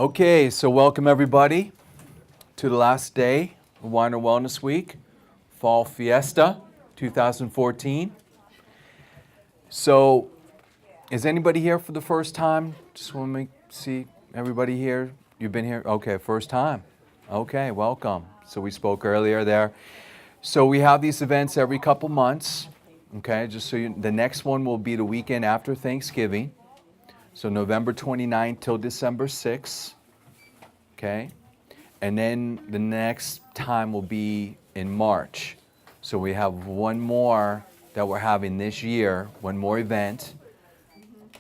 Okay, so welcome everybody to the last day of Weiner Wellness Week, Fall Fiesta 2014. So, is anybody here for the first time? Just want to see everybody here. You've been here? Okay, first time. Okay, welcome. So we spoke earlier there. So we have these events every couple months. Okay, just so you, the next one will be the weekend after Thanksgiving. So November 29th till December 6th. Okay, and then the next time will be in March. So we have one more that we're having this year, one more event,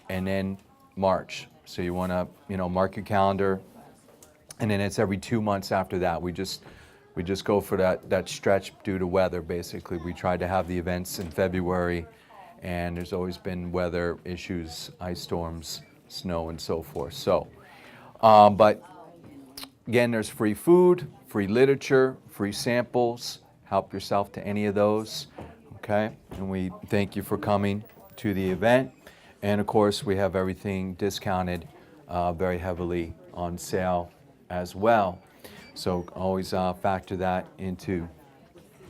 and then March. So you want to, mark your calendar, and then it's every 2 months after that. We just go for that stretch due to weather. Basically, we tried to have the events in February, and there's always been weather issues, ice storms, snow, and so forth. So, but again, there's free food, free literature, free samples. Help yourself to any of those, okay? And we thank you for coming to the event. And of course, we have everything discounted very heavily on sale as well. So always factor that into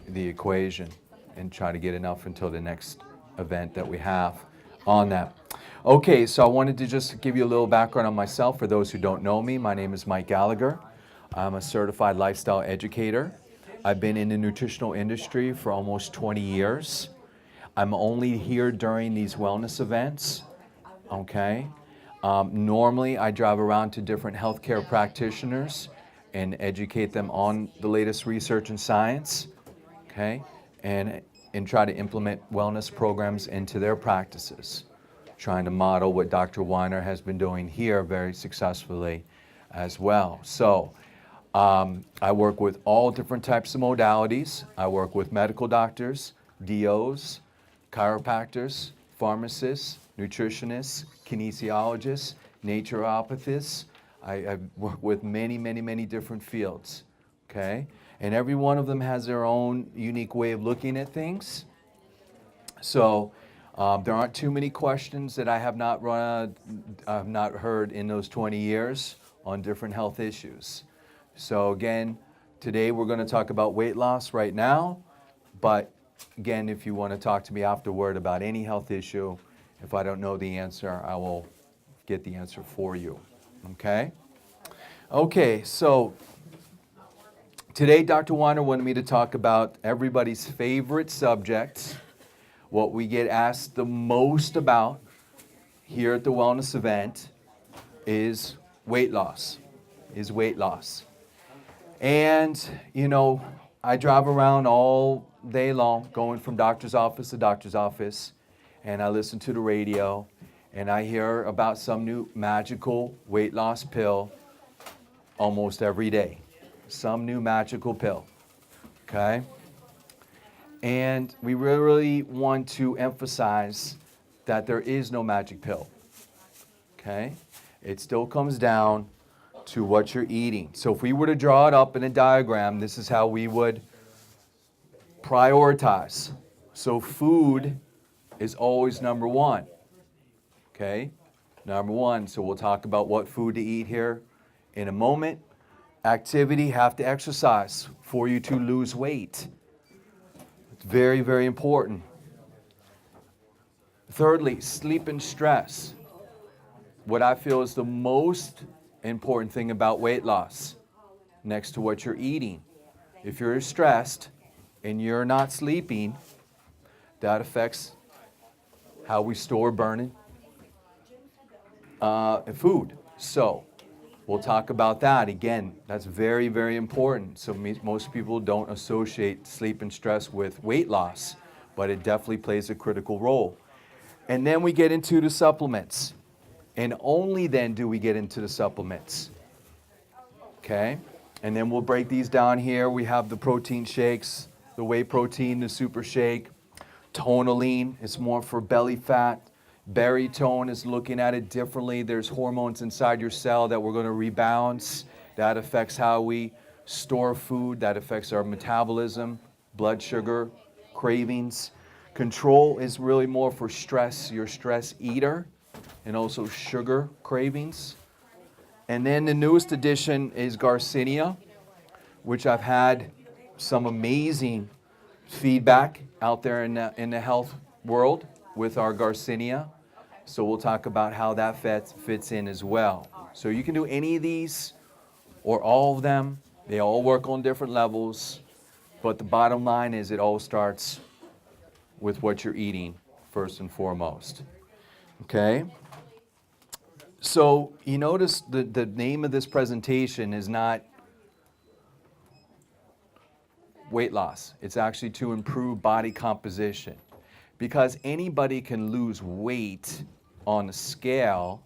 the equation and try to get enough until the next event that we have on that. Okay, so I wanted to just give you a little background on myself. For those who don't know me, my name is Mike Gallagher. I'm a certified lifestyle educator. I've been in the nutritional industry for almost 20 years. I'm only here during these wellness events, okay? Normally, I drive around to different healthcare practitioners and educate them on the latest research and science, okay? And try to implement wellness programs into their practices, trying to model what Dr. Weiner has been doing here very successfully as well. So I work with all different types of modalities. I work with medical doctors, DOs, chiropractors, pharmacists, nutritionists, kinesiologists, naturopathists. I work with many different fields, okay? And every one of them has their own unique way of looking at things. So there aren't too many questions that I have not heard in those 20 years on different health issues. So again, today we're going to talk about weight loss right now, but again, if you want to talk to me afterward about any health issue, if I don't know the answer, I will get the answer for you, okay? Okay, so today Dr. Weiner wanted me to talk about everybody's favorite subject, what we get asked the most about here at the wellness event is weight loss, And, I drive around all day long, going from doctor's office to doctor's office, and I listen to the radio, and I hear about some new magical weight loss pill almost every day. Some new magical pill, okay? And we really want to emphasize that there is no magic pill, okay? It still comes down to what you're eating. So if we were to draw it up in a diagram, this is how we would prioritize. So food is always number one, okay? Number one, so we'll talk about what food to eat here in a moment. Activity, have to exercise for you to lose weight. It's very important. Thirdly, sleep and stress. What I feel is the most important thing about weight loss, next to what you're eating. If you're stressed and you're not sleeping, that affects how we store burning food. So we'll talk about that. Again, that's very important. So most people don't associate sleep and stress with weight loss, but it definitely plays a critical role. And then we get into the supplements. And only then do we get into the supplements, okay? And then we'll break these down here. We have the protein shakes, the whey protein, the super shake. Tonalline is more for belly fat. Baritone is looking at it differently. There's hormones inside your cell that we're going to rebalance. That affects how we store food. That affects our metabolism, blood sugar, cravings. Control is really more for stress, your stress eater, and also sugar cravings. And then the newest addition is Garcinia, which I've had some amazing feedback out there in the health world with our Garcinia. So we'll talk about how that fits in as well. So you can do any of these or all of them. They all work on different levels. But the bottom line is it all starts with what you're eating first and foremost. Okay? So you notice the name of this presentation is not weight loss. It's actually to improve body composition. Because anybody can lose weight on a scale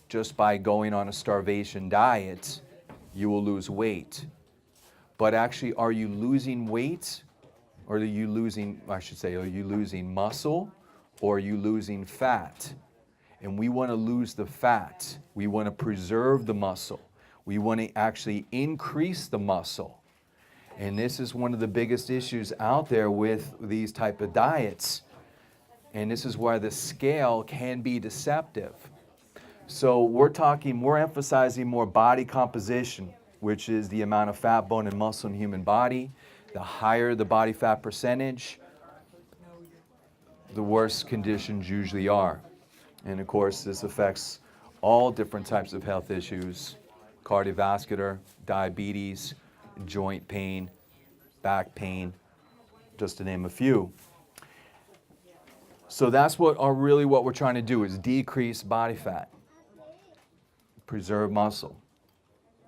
just by going on a starvation diet, you will lose weight. But actually, are you losing weight? Or are you losing, I should say, are you losing muscle or are you losing fat? And we want to lose the fat. We want to preserve the muscle. We want to actually increase the muscle. And this is one of the biggest issues out there with these type of diets. And this is why the scale can be deceptive. So we're emphasizing more body composition, which is the amount of fat, bone, and muscle in the human body. The higher the body fat percentage, the worse conditions usually are. And of course, this affects all different types of health issues: cardiovascular, diabetes, joint pain, back pain, just to name a few. So that's what we're trying to do, is decrease body fat, preserve muscle.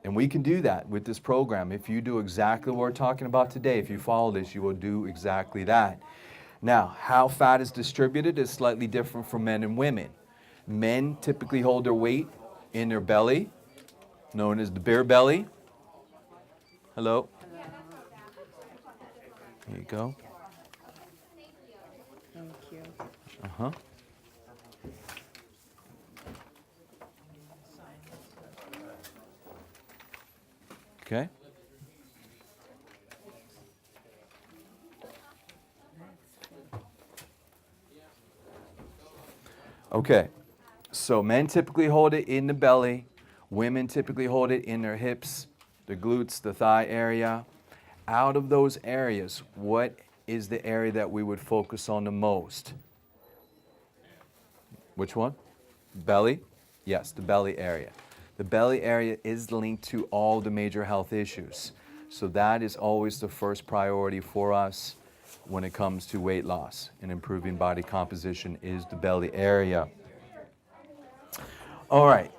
And we can do that with this program. If you do exactly what we're talking about today, if you follow this, you will do exactly that. Now, how fat is distributed is slightly different for men and women. Men typically hold their weight in their belly, known as the beer belly. Hello? There you go. Thank you. Uh-huh. Okay. Okay. So men typically hold it in the belly. Women typically hold it in their hips, the glutes, the thigh area. Out of those areas, what is the area that we would focus on the most? Which one? Belly? Yes, the belly area. The belly area is linked to all the major health issues. So that is always the first priority for us when it comes to weight loss and improving body composition, is the belly area. All right.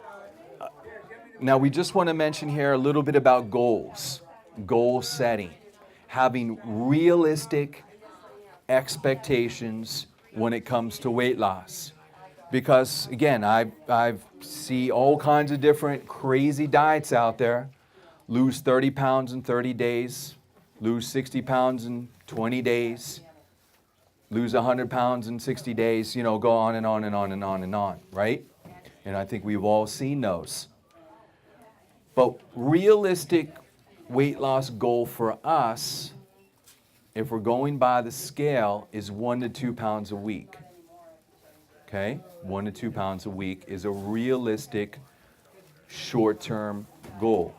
Now we just want to mention here a little bit about goals, goal setting, having realistic expectations when it comes to weight loss. Because again, I've see all kinds of different crazy diets out there. Lose 30 pounds in 30 days, lose 60 pounds in 20 days, lose 100 pounds in 60 days, go on and on and on and on and on, right? And I think we've all seen those. But realistic weight loss goal for us, if we're going by the scale, is 1 to 2 pounds a week. Okay? 1 to 2 pounds a week is a realistic short-term goal.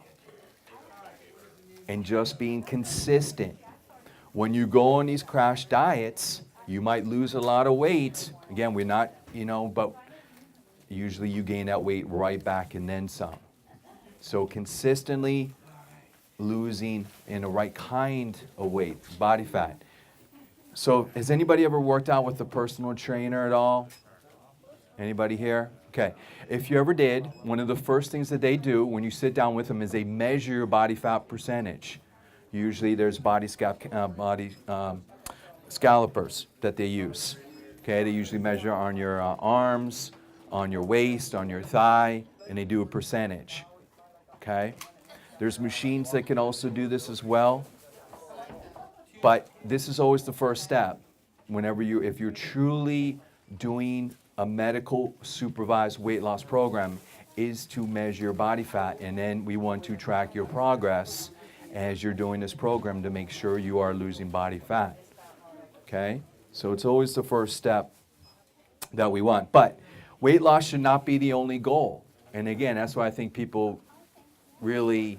And just being consistent. When you go on these crash diets, you might lose a lot of weight. Again, we're not, but usually you gain that weight right back and then some. So consistently losing in the right kind of weight, body fat. So has anybody ever worked out with a personal trainer at all? Anybody here? Okay. If you ever did, one of the first things that they do when you sit down with them is they measure your body fat percentage. Usually there's scalpers that they use. Okay, they usually measure on your arms, on your waist, on your thigh, and they do a percentage. Okay? There's machines that can also do this as well. But this is always the first step. If you're truly doing a medical supervised weight loss program, is to measure your body fat, and then we want to track your progress as you're doing this program to make sure you are losing body fat. Okay? So it's always the first step that we want. But weight loss should not be the only goal. And again, that's why I think people really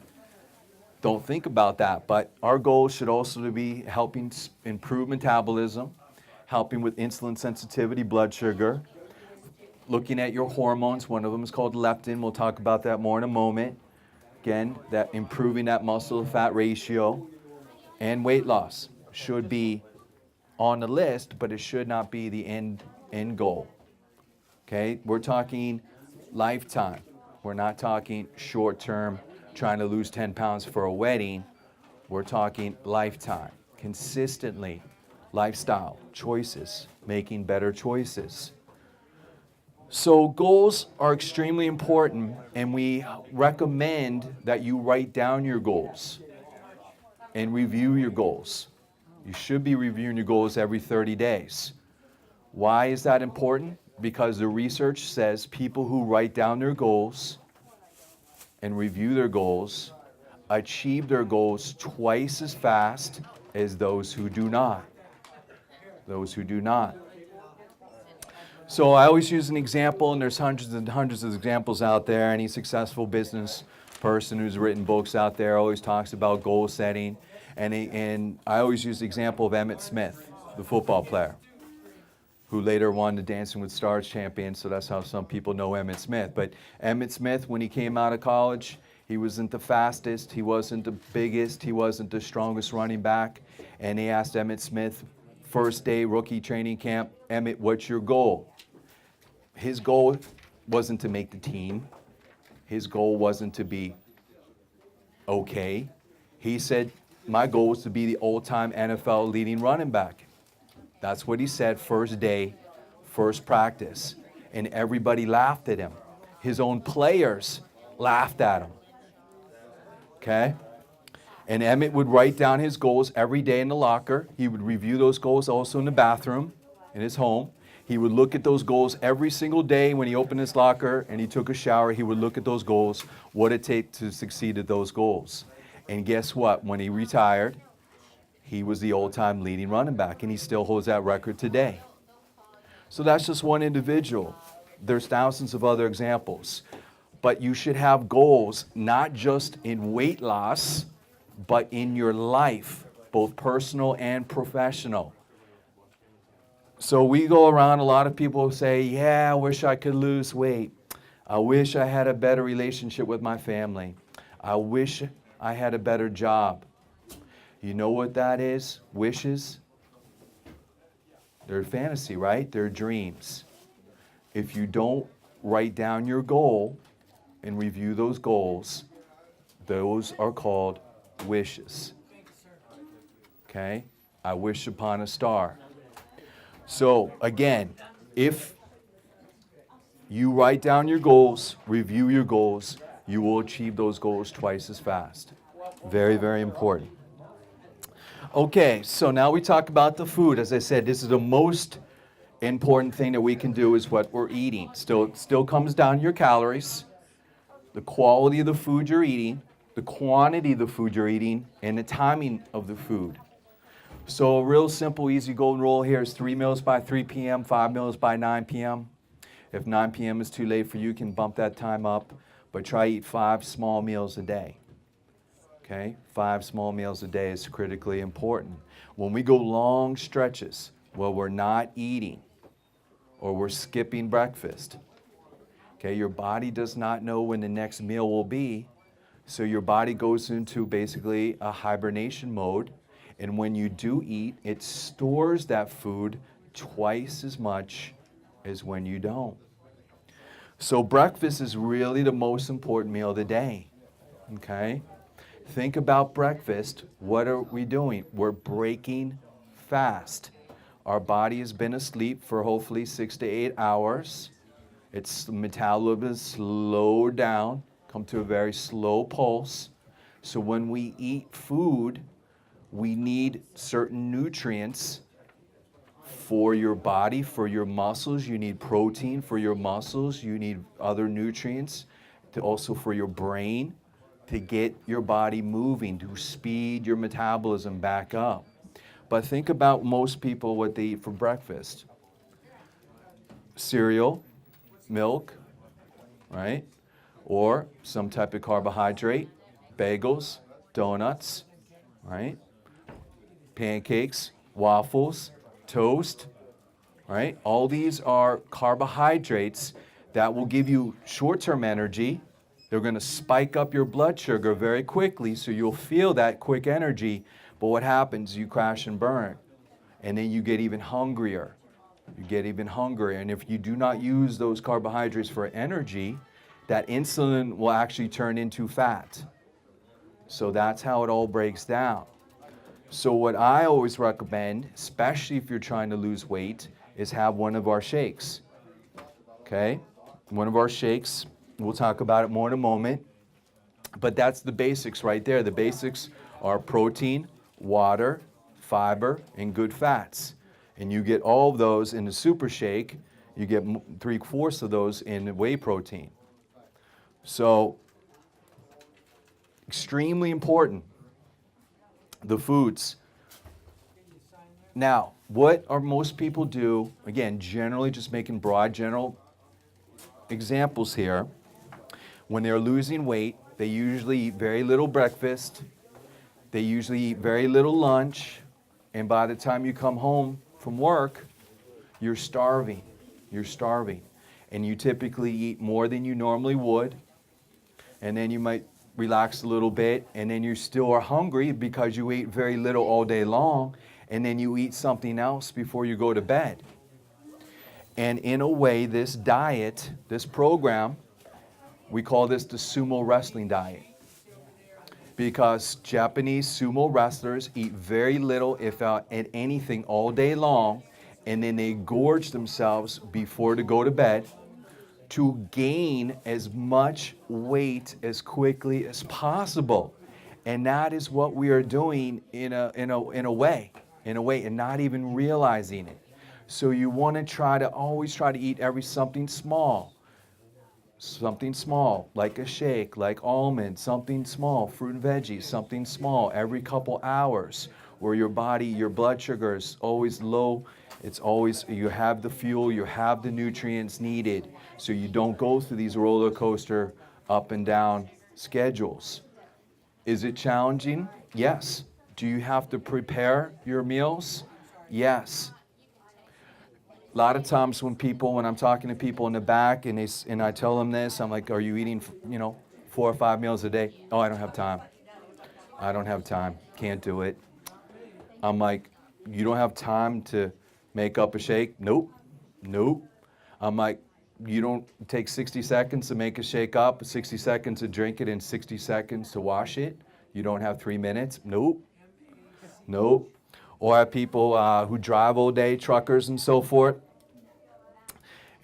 don't think about that. But our goal should also be helping improve metabolism, helping with insulin sensitivity, blood sugar, looking at your hormones. One of them is called leptin. We'll talk about that more in a moment. Again, that improving that muscle to fat ratio, and weight loss should be on the list, but it should not be the end goal. Okay, we're talking lifetime. We're not talking short term, trying to lose 10 pounds for a wedding. We're talking lifetime, consistently, lifestyle choices, making better choices. So goals are extremely important, and we recommend that you write down your goals and review your goals. You should be reviewing your goals every 30 days. Why is that important? Because the research says people who write down their goals and review their goals achieve their goals twice as fast as those who do not. Those who do not. So I always use an example, and there's hundreds and hundreds of examples out there. Any successful business person who's written books out there always talks about goal setting. And I always use the example of Emmitt Smith, the football player, who later won the Dancing with Stars champion, so that's how some people know Emmitt Smith. But Emmitt Smith, when he came out of college, he wasn't the fastest, he wasn't the biggest, he wasn't the strongest running back. And they asked Emmitt Smith, first day rookie training camp, Emmitt, what's your goal? His goal wasn't to make the team. His goal wasn't to be okay. He said, my goal was to be the all-time NFL leading running back. That's what he said first day, first practice. And everybody laughed at him. His own players laughed at him. Okay? And Emmitt would write down his goals every day in the locker. He would review those goals also in the bathroom, in his home. He would look at those goals every single day when he opened his locker and he took a shower. He would look at those goals, what it take to succeed at those goals. And guess what? When he retired, he was the all-time leading running back, and he still holds that record today. So that's just one individual. There's thousands of other examples. But you should have goals, not just in weight loss, but in your life, both personal and professional. So we go around, a lot of people say, yeah, I wish I could lose weight. I wish I had a better relationship with my family. I wish I had a better job. You know what that is? Wishes? They're fantasy, right? They're dreams. If you don't write down your goal and review those goals, those are called wishes. Okay? I wish upon a star. So again, if you write down your goals, review your goals, you will achieve those goals twice as fast. Very, very important. Okay, so now we talk about the food. As I said, this is the most important thing that we can do is what we're eating. Still comes down to your calories, the quality of the food you're eating, the quantity of the food you're eating, and the timing of the food. So a real simple, easy golden rule here is 3 meals by 3 p.m., 5 meals by 9 p.m. If 9 p.m. is too late for you, you can bump that time up, but try to eat 5 small meals a day. Okay, 5 small meals a day is critically important. When we go long stretches where we're not eating or we're skipping breakfast, okay, your body does not know when the next meal will be, so your body goes into basically a hibernation mode, and when you do eat, it stores that food twice as much as when you don't. So breakfast is really the most important meal of the day, okay? Think about breakfast. What are we doing? We're breaking fast. Our body has been asleep for hopefully 6 to 8 hours. Its metabolism is slowed down, come to a very slow pulse. So when we eat food, we need certain nutrients for your body, for your muscles. You need protein for your muscles. You need other nutrients also for your brain to get your body moving, to speed your metabolism back up. But think about most people, what they eat for breakfast. Cereal, milk, right? or some type of carbohydrate, bagels, donuts, right? Pancakes, waffles, toast, right? All these are carbohydrates that will give you short-term energy. They're going to spike up your blood sugar very quickly, so you'll feel that quick energy. But what happens? You crash and burn, and then you get even hungrier. You get even hungrier, and if you do not use those carbohydrates for energy, that insulin will actually turn into fat. So that's how it all breaks down. So what I always recommend, especially if you're trying to lose weight, is have one of our shakes. Okay? One of our shakes. We'll talk about it more in a moment. But that's the basics right there. The basics are protein, water, fiber, and good fats. And you get all of those in the super shake. You get 3/4 of those in whey protein. So, extremely important. The foods. Now, what are most people do? Again, generally just making broad general examples here. When they're losing weight, they usually eat very little breakfast. They usually eat very little lunch. And by the time you come home from work, you're starving. You're starving. And you typically eat more than you normally would. And then you might relax a little bit, and then you still are hungry because you ate very little all day long, and then you eat something else before you go to bed. And in a way, this diet, this program, we call this the sumo wrestling diet. Because Japanese sumo wrestlers eat very little, if anything, all day long, and then they gorge themselves before to go to bed to gain as much weight as quickly as possible. And that is what we are doing in a way, and not even realizing it. So you want to always try to eat something small, like a shake, like almonds, something small, fruit and veggies, something small every couple hours, where your blood sugar is always low. It's always, you have the fuel, you have the nutrients needed, so you don't go through these roller coaster up and down schedules. Is it challenging? Yes. Do you have to prepare your meals? Yes. A lot of times when I'm talking to people in the back and I tell them this, I'm like, are you eating, 4 or 5 meals a day? Oh, I don't have time. I don't have time. Can't do it. I'm like, you don't have time to make up a shake? Nope. I'm like, you don't take 60 seconds to make a shake up, 60 seconds to drink it, and 60 seconds to wash it? You don't have 3 minutes? Nope. Or I have people who drive all day, truckers and so forth,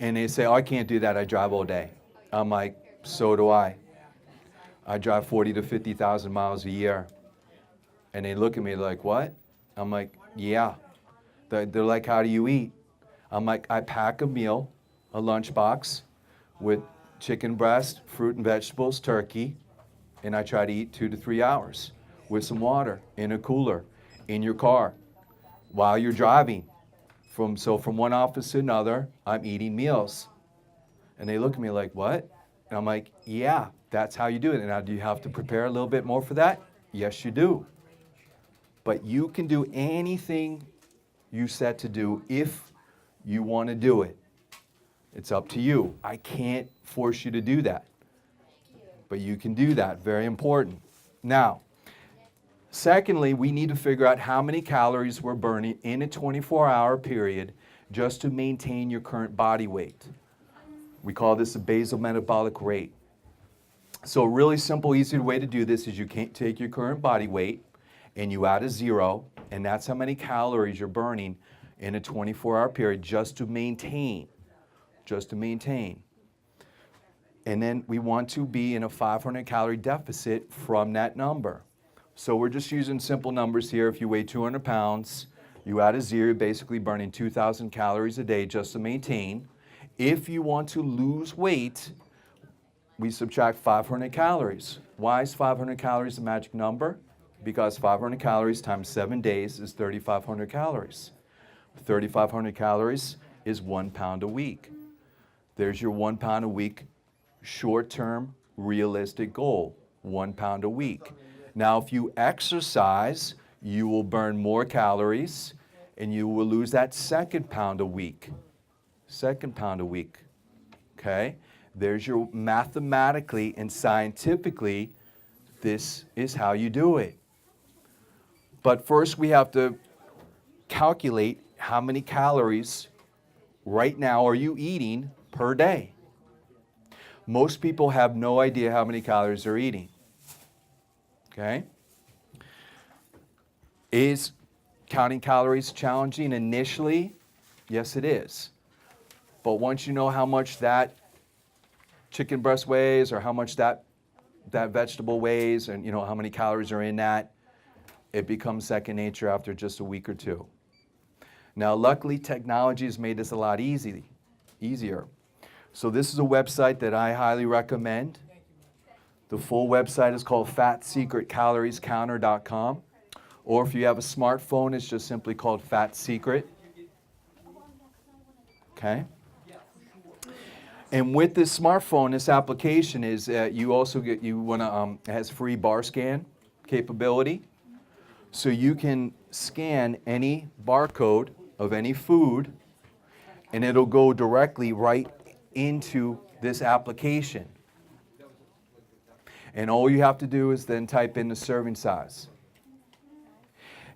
and they say, oh, I can't do that, I drive all day. I'm like, so do I. I drive 40 to 50,000 miles a year. And they look at me like, what? I'm like, yeah. They're like, how do you eat? I'm like, I pack a meal, a lunchbox, with chicken breast, fruit and vegetables, turkey, and I try to eat 2 to 3 hours with some water in a cooler, in your car, while you're driving. From one office to another, I'm eating meals. And they look at me like, what? And I'm like, yeah, that's how you do it. And now, do you have to prepare a little bit more for that? Yes, you do. But you can do anything you set to do if you want to do it. It's up to you. I can't force you to do that. But you can do that. Very important. Now, secondly, we need to figure out how many calories we're burning in a 24-hour period just to maintain your current body weight. We call this a basal metabolic rate. So a really simple, easy way to do this is you can't take your current body weight and you add a 0, and that's how many calories you're burning in a 24-hour period just to maintain. And then we want to be in a 500 calorie deficit from that number. So we're just using simple numbers here. If you weigh 200 pounds, you add a 0, you're basically burning 2,000 calories a day just to maintain. If you want to lose weight, we subtract 500 calories. Why is 500 calories the magic number? Because 500 calories times 7 days is 3,500 calories. 3,500 calories is 1 pound a week. There's your 1 pound a week short-term realistic goal, 1 pound a week. Now, if you exercise, you will burn more calories and you will lose that 2nd pound a week. 2nd pound a week, okay? There's your mathematically and scientifically, this is how you do it. But first we have to calculate how many calories right now are you eating per day. Most people have no idea how many calories they're eating. Okay? Is counting calories challenging initially? Yes, it is. But once you know how much that chicken breast weighs or how much that vegetable weighs and you know how many calories are in that, it becomes second nature after just a week or two. Now, luckily, technology has made this a lot easier. So this is a website that I highly recommend. The full website is called FatSecretCaloriesCounter.com. Or if you have a smartphone, it's just simply called Fat Secret. Okay? And with this smartphone, this application is you also get, it has free bar scan capability. So you can scan any barcode of any food and it'll go directly right into this application. And all you have to do is then type in the serving size.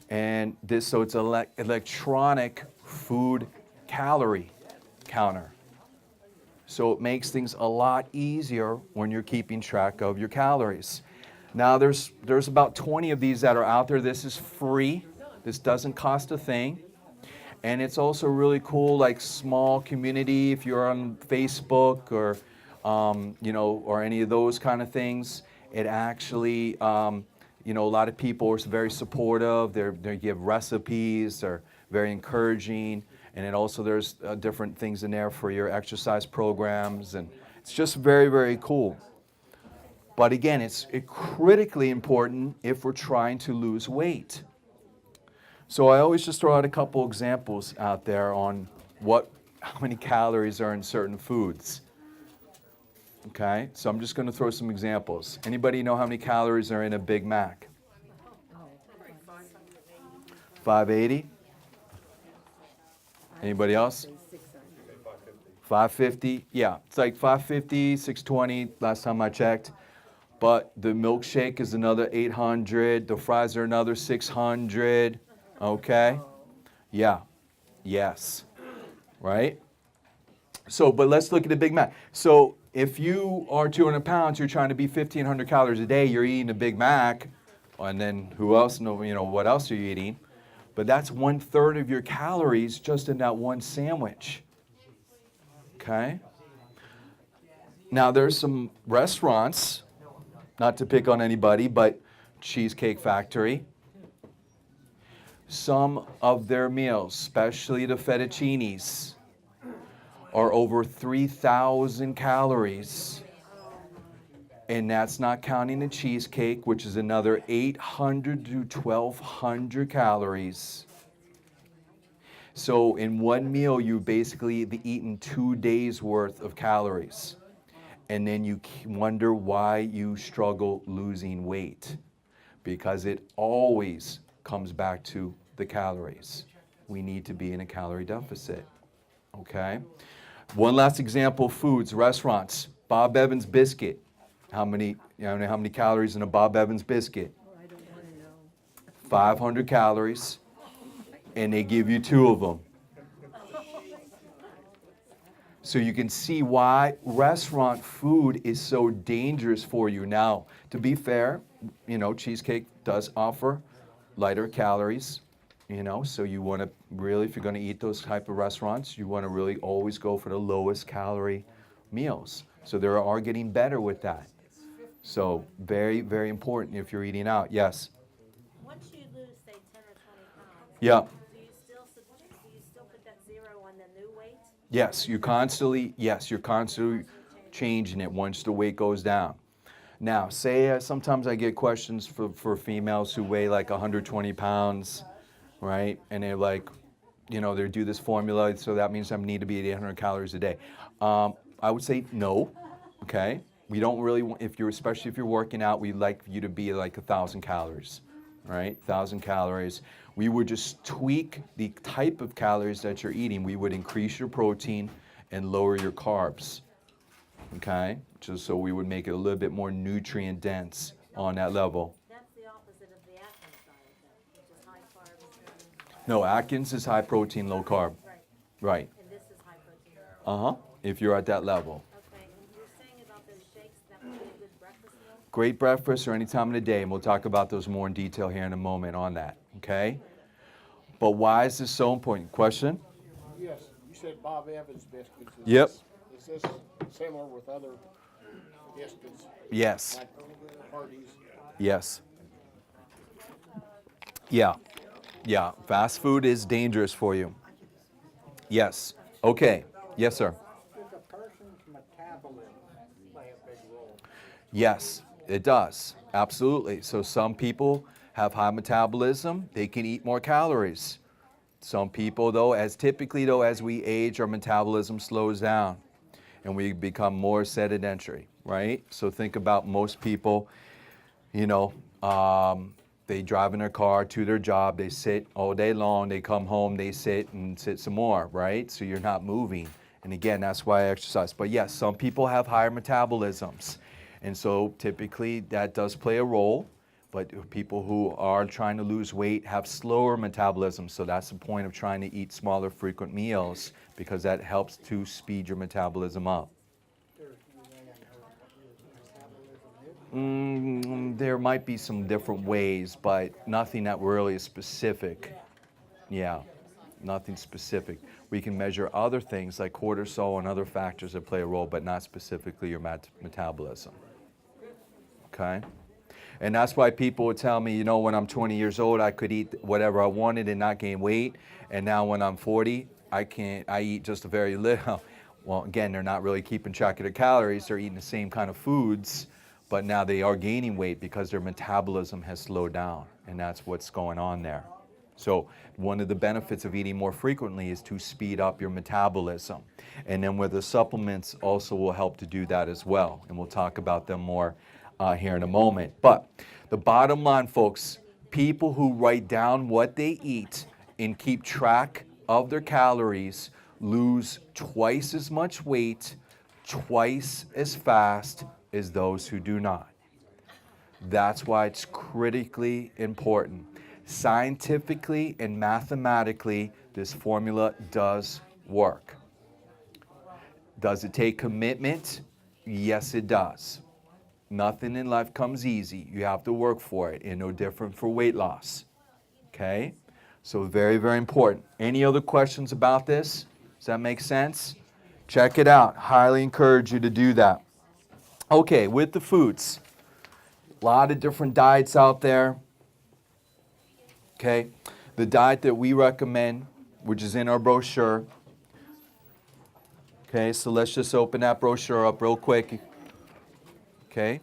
And this, so it's an electronic food calorie counter. So it makes things a lot easier when you're keeping track of your calories. Now there's about 20 of these that are out there. This is free. This doesn't cost a thing. And it's also really cool, like small community, if you're on Facebook or, or any of those kind of things. It actually, a lot of people are very supportive. They give recipes. They're very encouraging. And it also, there's different things in there for your exercise programs. And it's just very, very cool. But again, it's critically important if we're trying to lose weight. So I always just throw out a couple examples out there on how many calories are in certain foods. Okay, so I'm just going to throw some examples. Anybody know how many calories are in a Big Mac? 580? Anybody else? 550? Yeah, it's like 550, 620 last time I checked. But the milkshake is another 800. The fries are another 600. Okay? Yeah. Yes. Right? So, but let's look at the Big Mac. So, if you are 200 pounds, you're trying to be 1,500 calories a day, you're eating a Big Mac, and then who else, what else are you eating? But that's 1/3 of your calories just in that one sandwich. Okay? Now, there's some restaurants, not to pick on anybody, but Cheesecake Factory. Some of their meals, especially the fettuccinis, are over 3,000 calories. And that's not counting the cheesecake, which is another 800 to 1,200 calories. So in one meal, you basically eaten 2 days worth of calories. And then you wonder why you struggle losing weight. Because it always comes back to the calories. We need to be in a calorie deficit. Okay? One last example, foods, restaurants. Bob Evans biscuit. How many calories in a Bob Evans biscuit? Oh, I don't want to know. 500 calories, and they give you 2 of them. So you can see why restaurant food is so dangerous for you. Now, to be fair, cheesecake does offer lighter calories, so you want to really, if you're going to eat those type of restaurants, you want to really always go for the lowest calorie meals. So they are getting better with that. So very, very important if you're eating out. Yes? Once you lose, say, 10 or 20 pounds, Yeah. do you still put that 0 on the new weight? Yes, you're constantly changing it once the weight goes down. Now, say sometimes I get questions for females who weigh like 120 pounds, right? And they're like, they do this formula, so that means I need to be at 800 calories a day. I would say no, okay? We don't really want, if you're, especially if you're working out, we like you to be like 1,000 calories, right? 1,000 calories. We would just tweak the type of calories that you're eating. We would increase your protein and lower your carbs, okay? Just so we would make it a little bit more nutrient dense on that level. That's the opposite of the Atkins diet then, which is high carbs and, No, Atkins is high protein, low carb. right, Right. and this is high protein. Low carb. Uh-huh. If you're at that level. Okay, and you were saying about those shakes, that would be a good breakfast meal? Great breakfast or any time of the day, and we'll talk about those more in detail here in a moment on that, okay? But why is this so important? Question? Yes, you said Bob Evans biscuits. Yep. Is this similar with other biscuits, Yes. like Hardee's? Yes. Yeah. Yeah. Fast food is dangerous for you. Yes. Okay. Yes, sir. Does a person's metabolism play a big role? Yes, it does. Absolutely. So some people have high metabolism, they can eat more calories. Some people though, as we age, our metabolism slows down and we become more sedentary, right? So think about most people, you know, they drive in their car to their job, they sit all day long, they come home, they sit and sit some more, right? So you're not moving. And again, that's why I exercise. But yes, some people have higher metabolisms. And so typically that does play a role. But people who are trying to lose weight have slower metabolism. So that's the point of trying to eat smaller, frequent meals, because that helps to speed your metabolism up. There's no way I know what metabolism is. There might be some different ways, but nothing that really is specific. Yeah, nothing specific. We can measure other things like cortisol and other factors that play a role, but not specifically your metabolism. Okay? And that's why people would tell me, you know, when I'm 20 years old, I could eat whatever I wanted and not gain weight. And now when I'm 40, I eat just a very little. Well, again, they're not really keeping track of their calories. They're eating the same kind of foods, but now they are gaining weight because their metabolism has slowed down. And that's what's going on there. So one of the benefits of eating more frequently is to speed up your metabolism. And then with the supplements also will help to do that as well. And we'll talk about them more here in a moment. But the bottom line, folks, people who write down what they eat and keep track of their calories lose twice as much weight, twice as fast as those who do not. That's why it's critically important. Scientifically and mathematically, this formula does work. Does it take commitment? Yes, it does. Nothing in life comes easy. You have to work for it, and no different for weight loss. Okay? So very, very important. Any other questions about this? Does that make sense? Check it out. Highly encourage you to do that. Okay, with the foods. A lot of different diets out there. Okay? The diet that we recommend, which is in our brochure. Okay, so let's just open that brochure up real quick. Okay,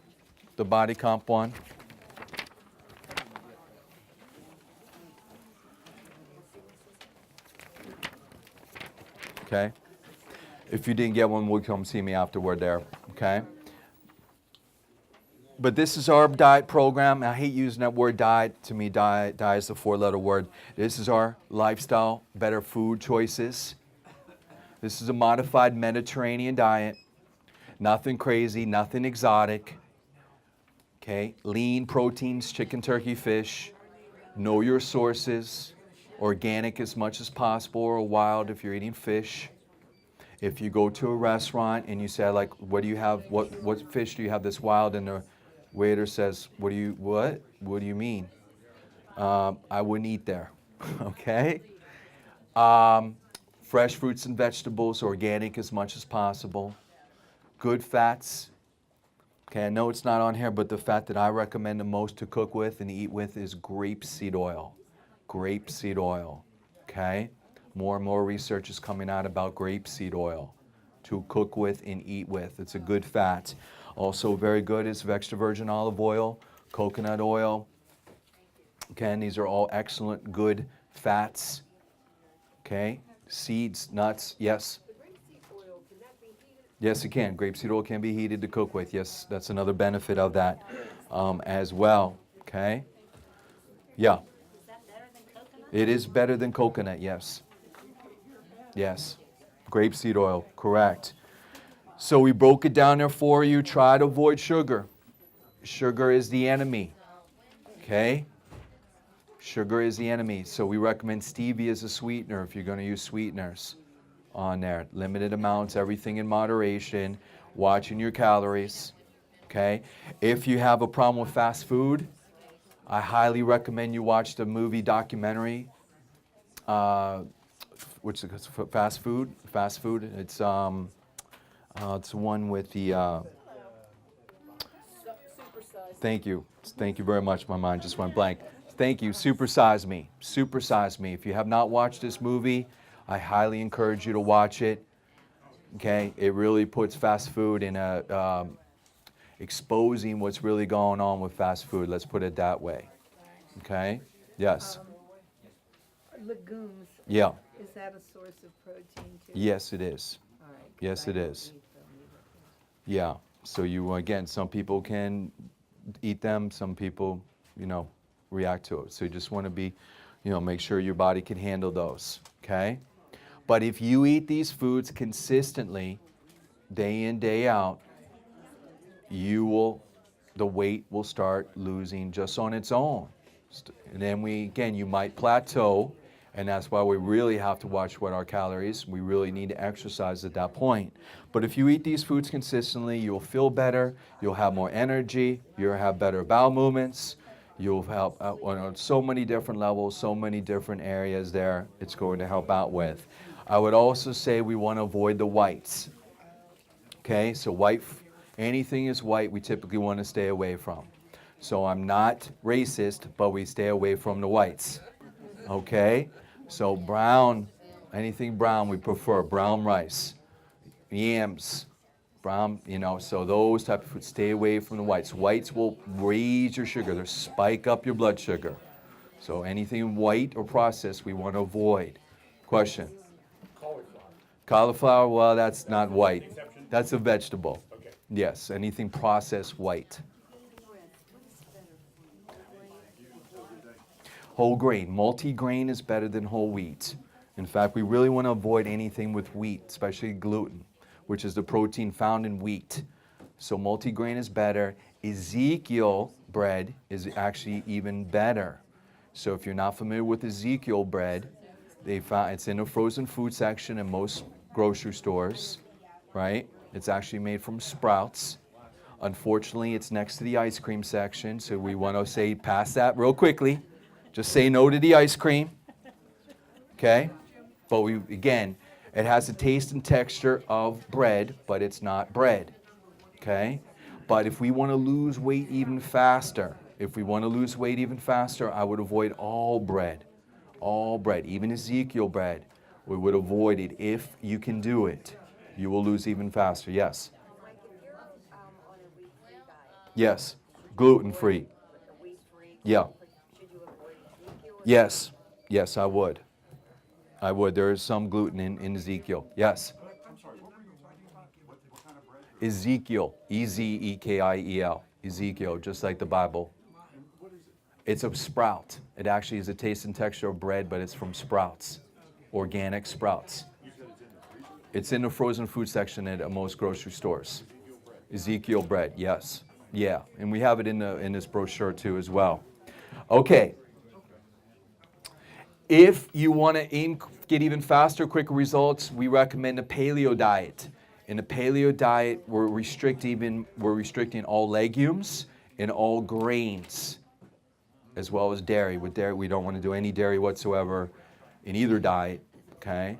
the body comp one. Okay, if you didn't get one, we'll come see me afterward there. Okay, but this is our diet program. I hate using that word diet. To me, diet is a four-letter word. This is our lifestyle, better food choices. This is a modified Mediterranean diet. Nothing crazy, nothing exotic. Okay, lean proteins, chicken, turkey, fish. Know your sources. Organic as much as possible, or wild if you're eating fish. If you go to a restaurant and you say, like, what do you have? What fish do you have that's wild? And the waiter says, what do you mean? I wouldn't eat there. Okay. Fresh fruits and vegetables, organic as much as possible. Good fats. Okay, I know it's not on here, but the fat that I recommend the most to cook with and eat with is grapeseed oil. Grapeseed oil, okay? More and more research is coming out about grapeseed oil to cook with and eat with. It's a good fat. Also very good is extra virgin olive oil, coconut oil. Okay, and these are all excellent, good fats. Okay, seeds, nuts, yes? The grapeseed oil, can that be heated Yes, it can. Grapeseed oil can be heated to cook with. Yes, that's another benefit of that as well. Okay? Yeah. Is that better than coconut? It is better than coconut, yes. Yes. Grapeseed oil, correct. So we broke it down there for you. Try to avoid sugar. Sugar is the enemy. Okay? Sugar is the enemy. So we recommend stevia as a sweetener if you're going to use sweeteners on there. Limited amounts, everything in moderation, watching your calories. Okay? If you have a problem with fast food, I highly recommend you watch the movie documentary, which is fast food. Fast food. It's one with the. Thank you. Thank you very much. My mind just went blank. Thank you. Super Size Me. Super Size Me. If you have not watched this movie, I highly encourage you to watch it. Okay, it really puts fast food in a exposing what's really going on with fast food. Let's put it that way. Okay. Yes. Legumes, Yeah. is that a source of protein too? Yes, it is. All right, 'cause Yes, I it don't is. eat them either. Yeah. So you again, some people can eat them. Some people, react to it. So you just want to be, make sure your body can handle those. Okay. But if you eat these foods consistently, day in, day out, the weight will start losing just on its own. And then you might plateau, and that's why we really have to watch what our calories. We really need to exercise at that point. But if you eat these foods consistently, you'll feel better, you'll have more energy, you'll have better bowel movements, you'll help out on so many different levels, so many different areas there it's going to help out with. I would also say we want to avoid the whites. Okay, so anything is white, we typically want to stay away from. So I'm not racist, but we stay away from the whites. Okay, so brown, anything brown we prefer. Brown rice, yams, brown, so those type of foods, stay away from the whites. Whites will raise your sugar, they'll spike up your blood sugar. So anything white or processed we want to avoid. Question? Cauliflower, well, that's not white. That's a vegetable. Okay. Yes, anything processed white. Whole grain. Multi-grain is better than whole wheat. In fact, we really want to avoid anything with wheat, especially gluten, which is the protein found in wheat. So multi-grain is better. Ezekiel bread is actually even better. So if you're not familiar with Ezekiel bread, it's in the frozen food section in most grocery stores, right? It's actually made from sprouts. Unfortunately, it's next to the ice cream section, so we want to say pass that real quickly. Just say no to the ice cream, okay? But it has the taste and texture of bread, but it's not bread, okay? But if we want to lose weight even faster, I would avoid all bread, even Ezekiel bread. We would avoid it if you can do it. You will lose even faster. Yes? Mike, if you're on a wheat-free diet, Yes. Gluten-free. a wheat-free, Yeah. should you avoid Ezekiel? Yes. Yes, I would. There is some gluten in Ezekiel. Yes? I'm sorry, what were you talking about? What kind of bread? Ezekiel. Ezekiel. Ezekiel, just like the Bible. What is it? It's a sprout. It actually is a taste and texture of bread, but it's from sprouts. Organic sprouts. It's in the frozen food section at most grocery stores. Ezekiel bread, yes. Yeah, and we have it in this brochure too as well. Okay. If you want to get even faster, quicker results, we recommend a paleo diet. In the paleo diet, we're restricting all legumes and all grains, as well as dairy. With dairy, we don't want to do any dairy whatsoever in either diet, okay?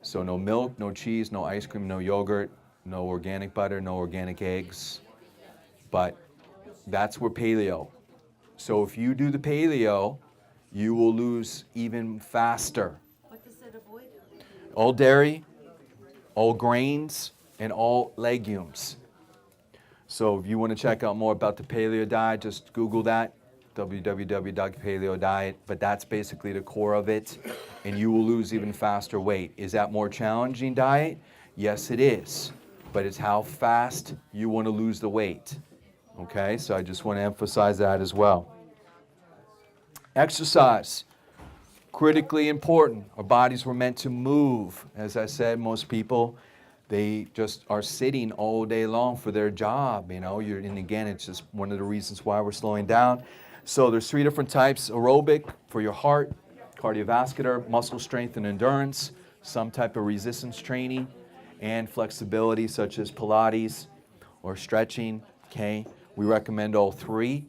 So no milk, no cheese, no ice cream, no yogurt, no organic butter, no organic eggs. But that's where paleo. So if you do the paleo, you will lose even faster. What does it avoid? All dairy, all grains, and all legumes. So if you want to check out more about the paleo diet, just Google that, www.paleo-diet, but that's basically the core of it, and you will lose even faster weight. Is that more challenging diet? Yes, it is. but it's how fast you want to lose the weight. Okay, so I just want to emphasize that as well. Exercise, critically important. Our bodies were meant to move. As I said, most people, they just are sitting all day long for their job, and again, it's just one of the reasons why we're slowing down. So there's 3 different types: aerobic for your heart, cardiovascular, muscle strength and endurance, some type of resistance training, and flexibility such as Pilates or stretching. Okay, we recommend all 3.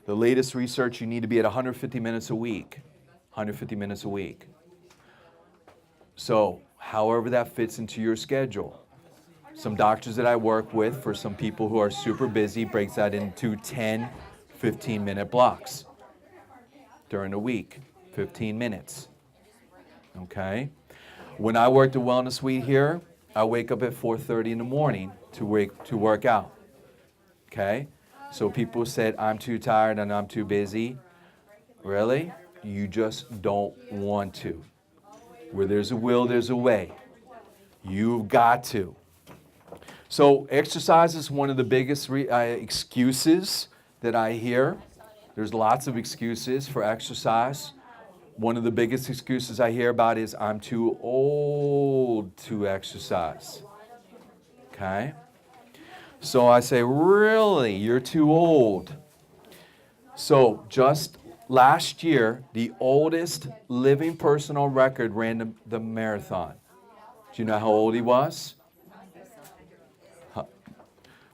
The latest research, you need to be at 150 minutes a week. 150 minutes a week. So, however that fits into your schedule. Some doctors that I work with, for some people who are super busy, breaks that into 10, 15-minute blocks during the week. 15 minutes. Okay? When I work the Wellness Suite here, I wake up at 4:30 in the morning to work out. Okay? So people said, I'm too tired and I'm too busy. Really? You just don't want to. Where there's a will, there's a way. You've got to. So exercise is one of the biggest excuses that I hear. There's lots of excuses for exercise. One of the biggest excuses I hear about is, I'm too old to exercise. Okay? So I say, really? You're too old? So just last year, the oldest living person on record ran the marathon. Do you know how old he was?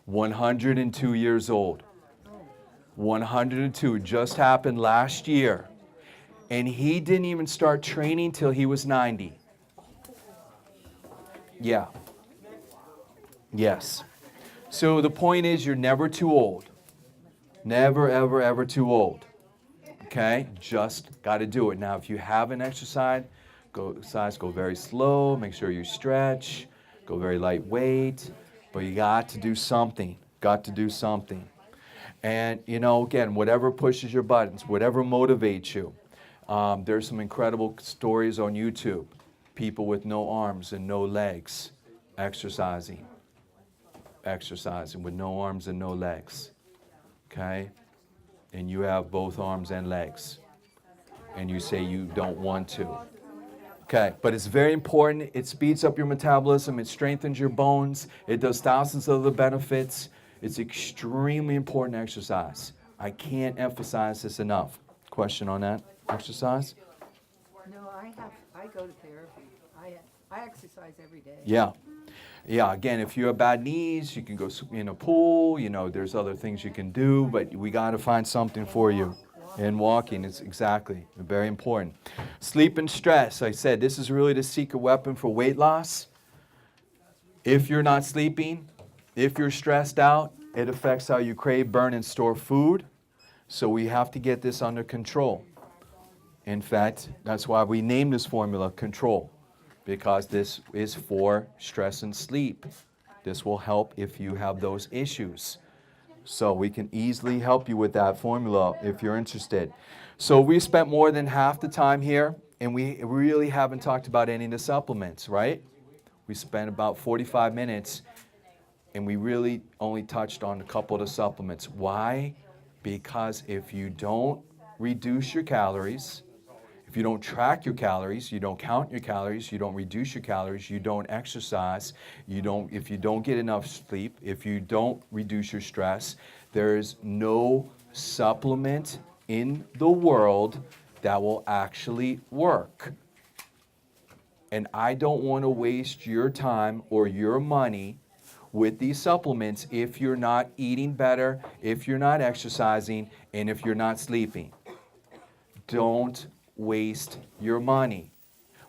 102 years old. 102 just happened last year. And he didn't even start training till he was 90. Yeah. Yes. So the point is, you're never too old. Never, ever, ever too old. Okay? Just got to do it. Now, if you haven't exercised, go very slow. Make sure you stretch. Go very lightweight. But you got to do something. Got to do something. And, again, whatever pushes your buttons, whatever motivates you. There's some incredible stories on YouTube. People with no arms and no legs exercising with no arms and no legs. Okay? And you have both arms and legs. And you say you don't want to. Okay, but it's very important. It speeds up your metabolism. It strengthens your bones. It does thousands of other benefits. It's extremely important exercise. I can't emphasize this enough. Question on that? Exercise? No, I go to therapy. I exercise every day. Yeah. Yeah, again, if you have bad knees, you can go in a pool. There's other things you can do, but we got to find something for you. And walking is exactly very important. Sleep and stress. I said this is really the secret weapon for weight loss. If you're not sleeping, if you're stressed out, it affects how you crave, burn, and store food. So we have to get this under control. In fact, that's why we named this formula Control, because this is for stress and sleep. This will help if you have those issues. So we can easily help you with that formula if you're interested. So we spent more than half the time here, and we really haven't talked about any of the supplements, right? We spent about 45 minutes, and we really only touched on a couple of the supplements. Why? Because if you don't reduce your calories, if you don't track your calories, you don't count your calories, you don't reduce your calories, you don't exercise, if you don't get enough sleep, if you don't reduce your stress, there is no supplement in the world that will actually work. And I don't want to waste your time or your money with these supplements if you're not eating better, if you're not exercising, and if you're not sleeping. Don't waste your money.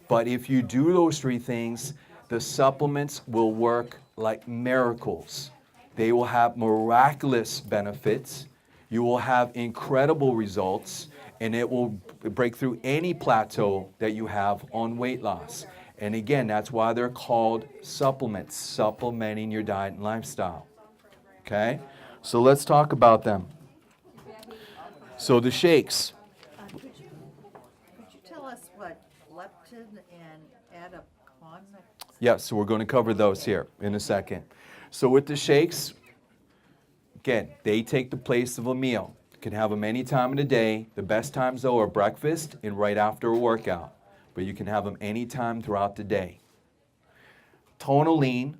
But if you do those 3 things, the supplements will work like miracles. They will have miraculous benefits. You will have incredible results, and it will break through any plateau that you have on weight loss. And again, that's why they're called supplements, supplementing your diet and lifestyle. Okay? So let's talk about them. So the shakes. Could you tell us what leptin and adapalene Yeah, so we're going to cover those here in a second. So with the shakes, again, they take the place of a meal. You can have them any time of the day. The best times, though, are breakfast and right after a workout. But you can have them any time throughout the day. Tonalene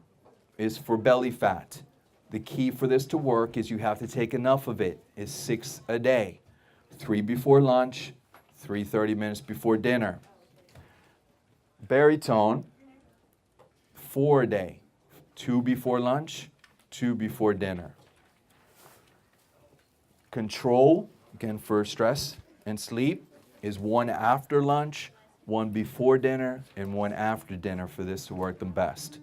is for belly fat. The key for this to work is you have to take enough of it. It's 6 a day. 3 before lunch, 3 30 minutes before dinner. Baritone, 4 a day. 2 before lunch, 2 before dinner. Control, again for stress and sleep, is 1 after lunch, 1 before dinner, and 1 after dinner for this to work the best.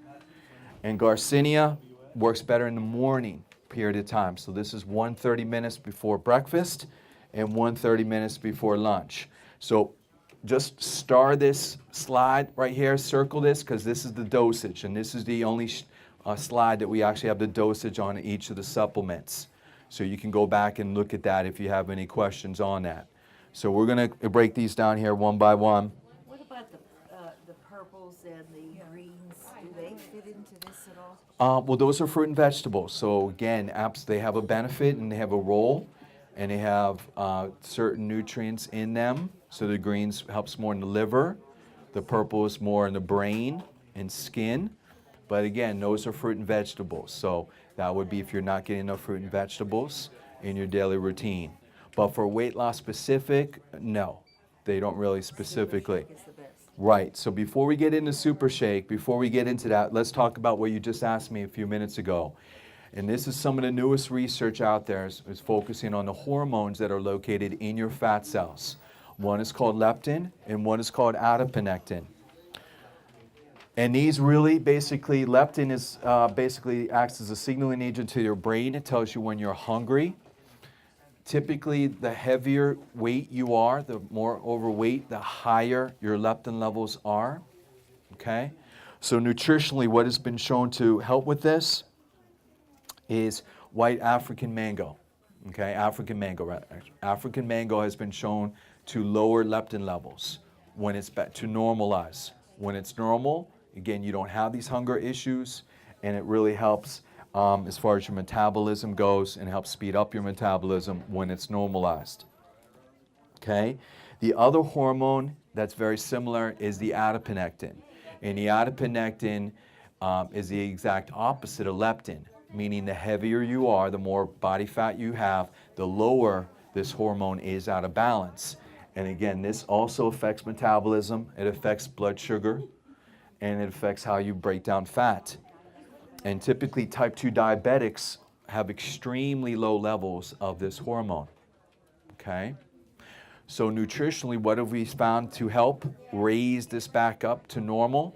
And Garcinia works better in the morning period of time. So this is 1 30 minutes before breakfast and 1 30 minutes before lunch. So just star this slide right here, circle this, because this is the dosage, and this is the only slide that we actually have the dosage on each of the supplements. So you can go back and look at that if you have any questions on that. So we're going to break these down here one by one. What about the purples and the greens? Do they fit into this at all? Well, those are fruit and vegetables. So again, they have a benefit and they have a role, and they have certain nutrients in them. So the greens helps more in the liver, the purple is more in the brain and skin. But again, those are fruit and vegetables. So that would be if you're not getting enough fruit and vegetables in your daily routine. But for weight loss specific, no, they don't really specifically. Is the best. Right, so before we get into Super Shake, before we get into that, let's talk about what you just asked me a few minutes ago. And this is some of the newest research out there is focusing on the hormones that are located in your fat cells. One is called leptin and one is called adiponectin. And these really basically, leptin is basically acts as a signaling agent to your brain. It tells you when you're hungry. Typically, the heavier weight you are, the more overweight, the higher your leptin levels are, okay? So nutritionally, what has been shown to help with this is white African mango, okay? African mango has been shown to lower leptin levels when it's to normalize. When it's normal, again, you don't have these hunger issues, and it really helps as far as your metabolism goes, and helps speed up your metabolism when it's normalized. Okay? The other hormone that's very similar is the adiponectin. And the adiponectin is the exact opposite of leptin, meaning the heavier you are, the more body fat you have, the lower this hormone is out of balance. And again, this also affects metabolism, it affects blood sugar, and it affects how you break down fat. And typically type 2 diabetics have extremely low levels of this hormone, okay? So nutritionally, what have we found to help raise this back up to normal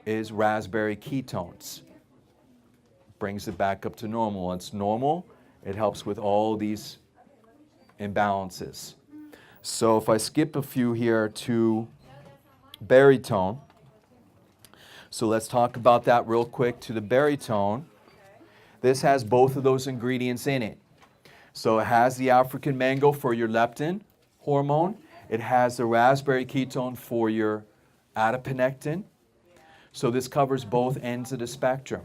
is raspberry ketones. Brings it back up to normal. When it's normal, it helps with all these imbalances. So if I skip a few here to baritone, so let's talk about that real quick to the baritone. This has both of those ingredients in it. So it has the African mango for your leptin hormone. It has the raspberry ketone for your adiponectin. So this covers both ends of the spectrum.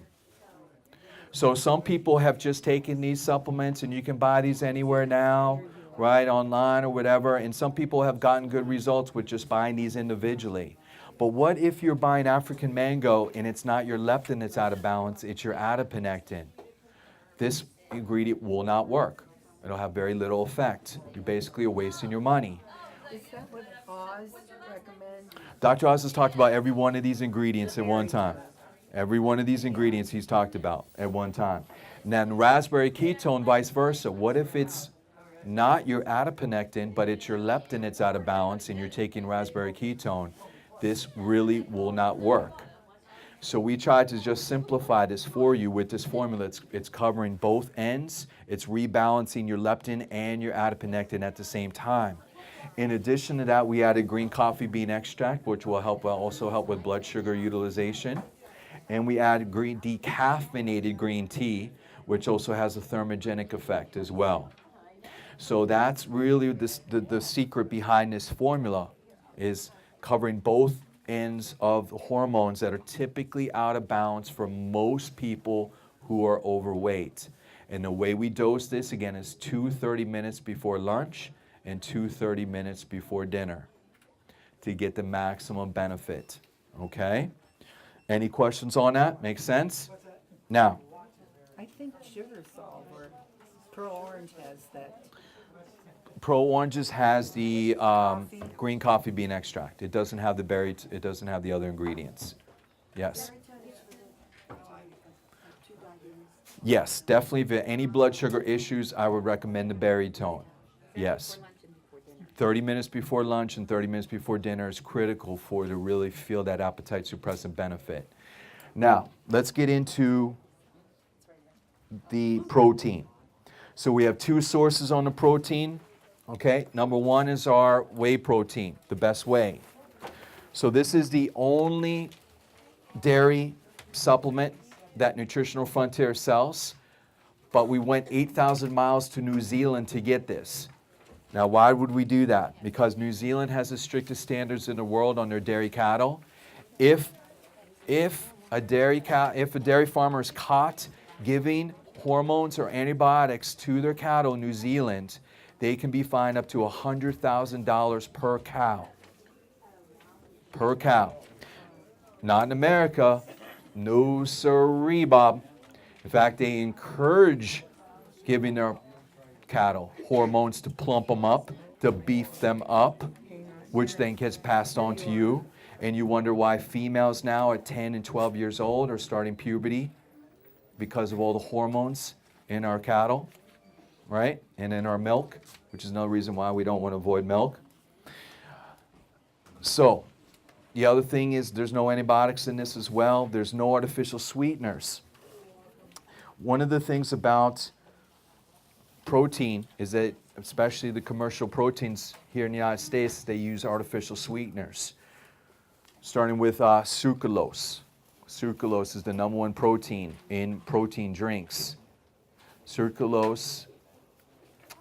So some people have just taken these supplements, and you can buy these anywhere now, right, online or whatever. And some people have gotten good results with just buying these individually. But what if you're buying African mango and it's not your leptin that's out of balance, it's your adiponectin? This ingredient will not work. It'll have very little effect. You basically are wasting your money. Is that what Oz recommends? Dr. Oz has talked about every one of these ingredients at one time. Every one of these ingredients he's talked about at one time. And then raspberry ketone, vice versa. What if it's not your adiponectin, but it's your leptin that's out of balance and you're taking raspberry ketone? This really will not work. So we tried to just simplify this for you with this formula. It's covering both ends. It's rebalancing your leptin and your adiponectin at the same time. In addition to that, we added green coffee bean extract, which will also help with blood sugar utilization. And we added decaffeinated green tea, which also has a thermogenic effect as well. So that's really the secret behind this formula, is covering both ends of the hormones that are typically out of balance for most people who are overweight. And the way we dose this, again, is 2 30 minutes before lunch and 2 30 minutes before dinner to get the maximum benefit. Okay? Any questions on that? Make sense? Now, I think Sugar Sol or Pearl Orange has that. Pro Oranges has the green coffee bean extract. It doesn't have the berry, it doesn't have the other ingredients. Yes. Yes, definitely. If you have any blood sugar issues, I would recommend the berry tone. Yes. 30 minutes before lunch and 30 minutes before dinner is critical for to really feel that appetite suppressant benefit. Now, let's get into the protein. So we have two sources on the protein. Okay, number one is our whey protein, the best whey. So this is the only dairy supplement that Nutritional Frontier sells, but we went 8,000 miles to New Zealand to get this. Now, why would we do that? Because New Zealand has the strictest standards in the world on their dairy cattle. If a dairy farmer is caught giving hormones or antibiotics to their cattle in New Zealand, they can be fined up to $100,000 per cow. Per cow. Not in America. No sirree, Bob. In fact, they encourage giving their cattle hormones to plump them up, to beef them up, which then gets passed on to you. And you wonder why females now at 10 and 12 years old are starting puberty because of all the hormones in our cattle, right? And in our milk, which is another reason why we don't want to avoid milk. So, the other thing is there's no antibiotics in this as well. There's no artificial sweeteners. One of the things about protein is that, especially the commercial proteins here in the United States, they use artificial sweeteners. Starting with sucralose. Sucralose is the number one protein in protein drinks. Sucralose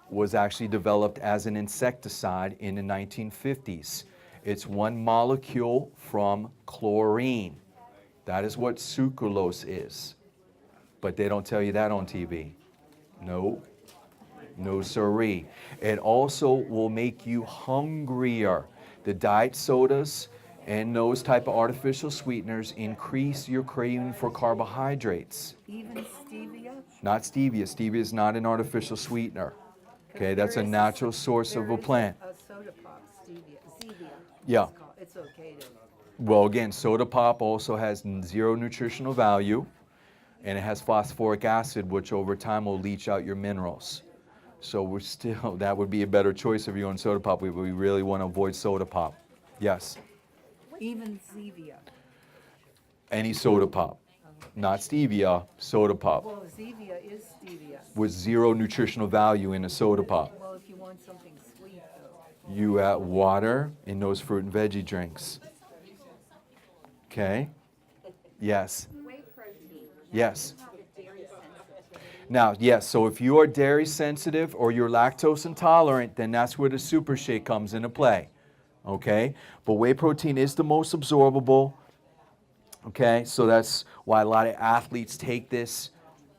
was actually developed as an insecticide in the 1950s. It's one molecule from chlorine. That is what sucralose is. But they don't tell you that on TV. No. No sirree. It also will make you hungrier. The diet sodas and those type of artificial sweeteners increase your craving for carbohydrates. Even stevia? Not stevia. Stevia is not an artificial sweetener. Okay, that's a natural source of a plant. A soda pop, stevia. Stevia. Yeah. It's okay to. Well, again, soda pop also has zero nutritional value, and it has phosphoric acid, which over time will leach out your minerals. So we're still, that would be a better choice if you're on soda pop. We really want to avoid soda pop. Yes. Even stevia. Any soda pop. Not stevia, soda pop. Well, Zevia is stevia. With zero nutritional value in a soda pop. Well, if you want something sweet, though. You add water in those fruit and veggie drinks. Okay? Yes. Whey protein. Yes. How the dairy sensitive. Now, yes, so if you are dairy sensitive or you're lactose intolerant, then that's where the super shake comes into play. Okay? But whey protein is the most absorbable. Okay? So that's why a lot of athletes take this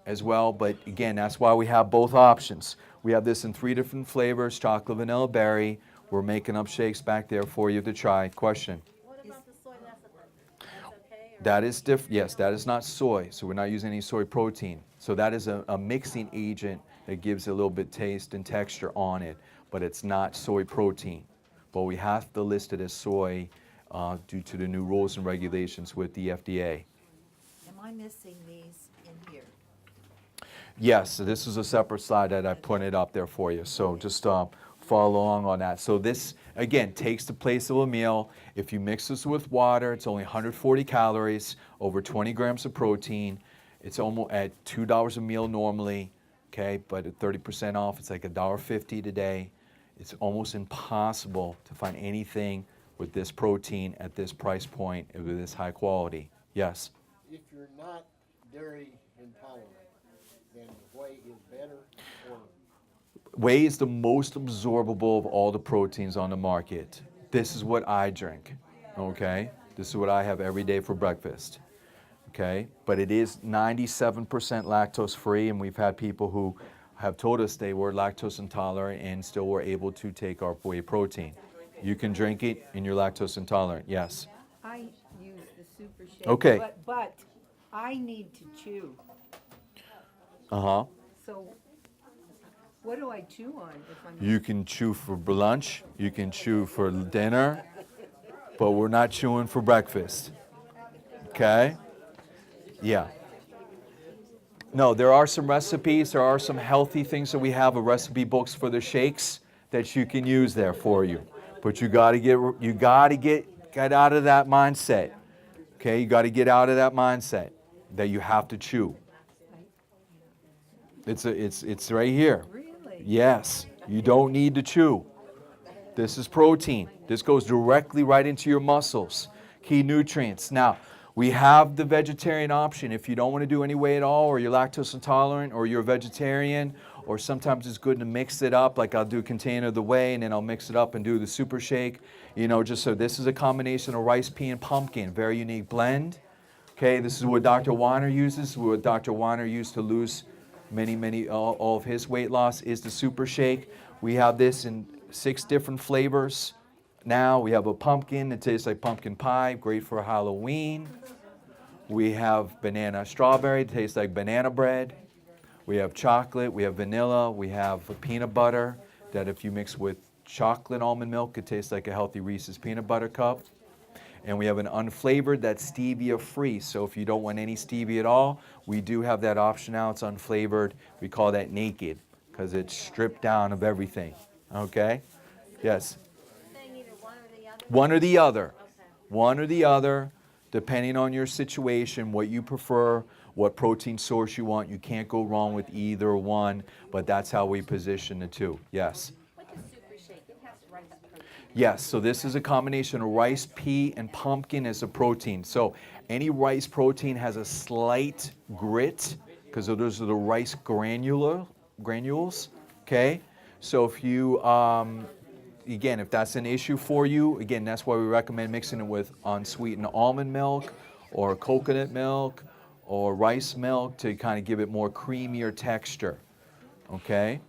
as well. But again, that's why we have both options. We have this in 3 different flavors, chocolate, vanilla, berry. We're making up shakes back there for you to try. Question? What about the soy lecithin? That's okay? Or That is different. Yes, that is not soy. So we're not using any soy protein. So that is a mixing agent that gives a little bit taste and texture on it, but it's not soy protein. But we have to list it as soy due to the new rules and regulations with the FDA. Am I missing these in here? Yes, so this is a separate slide that I printed up there for you. So just follow along on that. So this, again, takes the place of a meal. If you mix this with water, it's only 140 calories, over 20 grams of protein. It's almost at $2 a meal normally, okay? But at 30% off, it's like $1.50 today. It's almost impossible to find anything with this protein at this price point with this high quality. Yes? If you're not dairy intolerant, then whey is better, or Whey is the most absorbable of all the proteins on the market. This is what I drink, okay? This is what I have every day for breakfast. Okay, but it is 97% lactose free, and we've had people who have told us they were lactose intolerant and still were able to take our whey protein. You can drink it and you're lactose intolerant, yes. I use the Super Shake. Okay. But I need to chew. Uh-huh. So what do I chew on if I'm? You can chew for lunch, you can chew for dinner, but we're not chewing for breakfast. Okay? Yeah. No, there are some recipes, there are some healthy things that we have, recipe books for the shakes that you can use there for you. But you gotta get out of that mindset. Okay, you gotta get out of that mindset that you have to chew. It's right here. Really? Yes, you don't need to chew. This is protein. This goes directly right into your muscles. Key nutrients. Now, we have the vegetarian option. If you don't want to do any whey at all, or you're lactose intolerant, or you're a vegetarian, or sometimes it's good to mix it up, like I'll do a container of the whey and then I'll mix it up and do the Super Shake. You know, just so this is a combination of rice, pea, and pumpkin. Very unique blend. Okay, this is what Dr. Weiner uses. What Dr. Weiner used to lose all of his weight loss is the Super Shake. We have this in 6 different flavors. Now we have a pumpkin that tastes like pumpkin pie, great for Halloween. We have banana strawberry, it tastes like banana bread. We have chocolate, we have vanilla, we have peanut butter that if you mix with chocolate almond milk, it tastes like a healthy Reese's peanut butter cup. And we have an unflavored that's stevia free. So if you don't want any stevia at all, we do have that option now. It's unflavored. We call that naked because it's stripped down of everything. Okay? Yes. Saying either one or the other? One or the other. Okay. One or the other, depending on your situation, what you prefer, what protein source you want. You can't go wrong with either one, but that's how we position the two. Yes. With the Super Shake, it has rice protein. Yes, so this is a combination of rice, pea, and pumpkin as a protein. So any rice protein has a slight grit because those are the rice granules, okay? So if you, again, if that's an issue for you, again, that's why we recommend mixing it with unsweetened almond milk or coconut milk or rice milk to kind of give it more creamier texture, okay?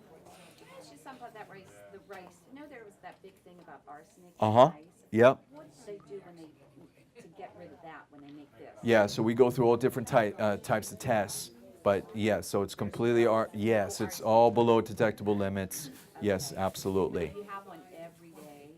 Can I ask you something about that rice, the rice? You know there was that big thing about arsenic in Uh-huh, rice? yep. What do they do to get rid of that when they make this? Yeah, so we go through all different types of tests, but yeah, so it's completely, yes, it's all below detectable limits. Yes, absolutely. If you have one every day,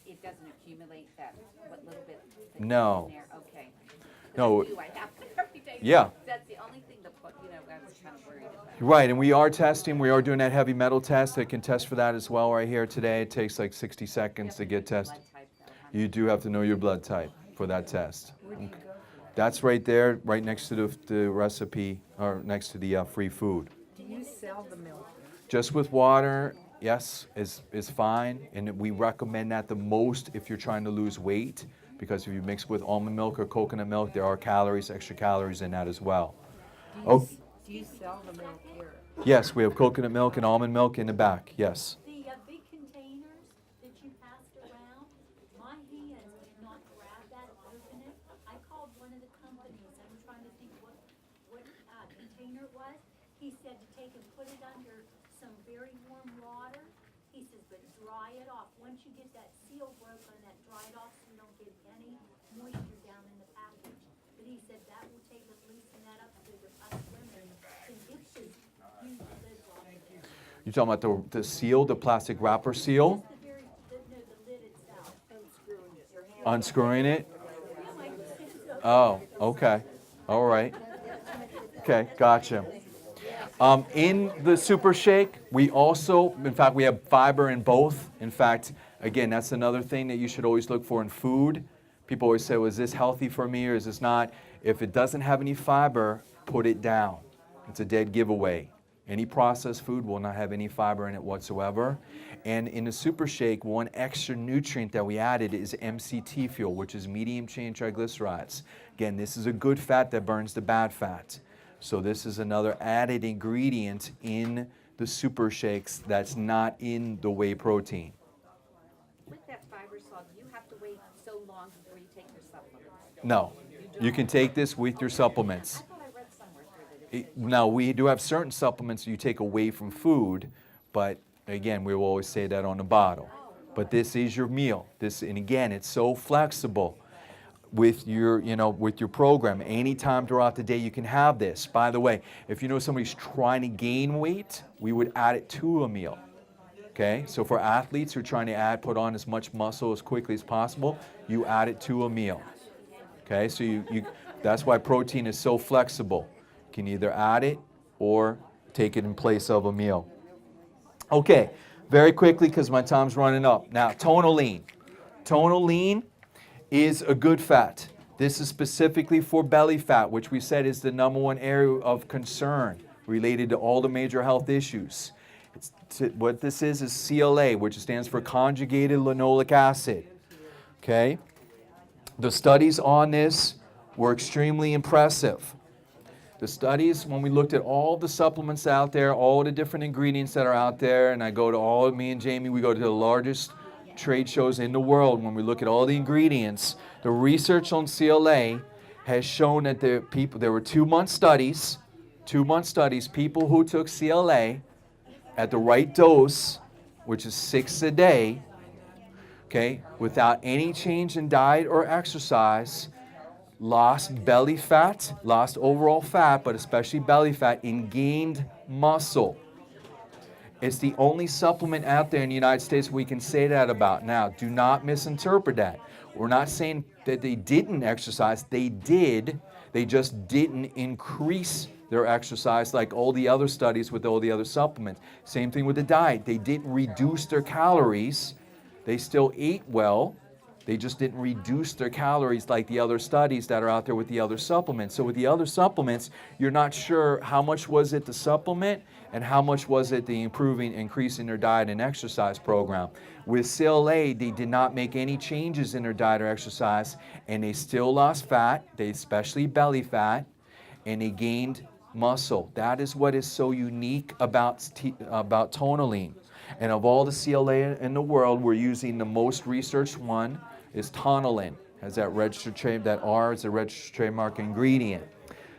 it doesn't accumulate that, what little bit that No. goes in there? Okay. 'Cause No. I do, I have it every day. Yeah. That's the only thing that, I was kind of worried about. Right, and we are doing that heavy metal test. They can test for that as well right here today. It takes like 60 seconds to get tested. Blood type, though, huh? You do have to know your blood type for that test. Where do you go for That's right there, right next to the recipe, or next to the free food. that? Do you sell the milk? Just with water, yes, is fine, and we recommend that the most if you're trying to lose weight, because if you mix with almond milk or coconut milk, there are calories, extra calories in that as well. Oh, Do you sell the milk here? yes, we have coconut milk and almond milk in the back, yes. The big containers that you passed around, my hands cannot grab that, open it. I called one of the companies, I'm trying to think what container it was. He said to take and put it under some very warm water. He says, but dry it off. Once you get that seal broken, that dried off so you don't get any moisture down in the package. But he said that will take and loosen that up so that us women can get this huge lid off of it. You're talking about the seal, the plastic wrapper seal? The lid itself. Unscrewing it? Oh, okay. All right. Okay, gotcha. In the Super Shake, we also, in fact, we have fiber in both. In fact, again, that's another thing that you should always look for in food. People always say, well, is this healthy for me or is this not? If it doesn't have any fiber, put it down. It's a dead giveaway. Any processed food will not have any fiber in it whatsoever. And in the Super Shake, one extra nutrient that we added is MCT fuel, which is medium chain triglycerides. Again, this is a good fat that burns the bad fat. So this is another added ingredient in the Super Shakes that's not in the whey protein. With that fiber called, you have to wait so long before you take your supplements. No, you can take this with your supplements. I thought I read somewhere through that it said. Now, we do have certain supplements you take away from food, but again, we will always say that on the bottle. But this is your meal. And again, it's so flexible with your, with your program. Anytime throughout the day you can have this. By the way, if you know somebody's trying to gain weight, we would add it to a meal. Okay, so for athletes who are trying to put on as much muscle as quickly as possible, you add it to a meal. Okay, so that's why protein is so flexible. You can either add it or take it in place of a meal. Okay, very quickly because my time's running up. Now, Tonoline. Tonoline is a good fat. This is specifically for belly fat, which we said is the #1 area of concern related to all the major health issues. What this is CLA, which stands for conjugated linoleic acid. Okay? The studies on this were extremely impressive. The studies, when we looked at all the supplements out there, all the different ingredients that are out there, and me and Jamie, we go to the largest trade shows in the world. When we look at all the ingredients, the research on CLA has shown that there were 2-month studies, people who took CLA at the right dose, which is 6 a day, okay, without any change in diet or exercise, lost belly fat, lost overall fat, but especially belly fat, and gained muscle. It's the only supplement out there in the United States we can say that about. Now, do not misinterpret that. We're not saying that they didn't exercise. They did. They just didn't increase their exercise like all the other studies with all the other supplements. Same thing with the diet. They didn't reduce their calories. They still ate well. They just didn't reduce their calories like the other studies that are out there with the other supplements. So with the other supplements, you're not sure how much was it the supplement and how much was it the increasing their diet and exercise program. With CLA, they did not make any changes in their diet or exercise, and they still lost fat, especially belly fat, and they gained muscle. That is what is so unique about Tonoline. And of all the CLA in the world, we're using the most researched one is Tonolin. Has that registered that R is a registered trademark ingredient.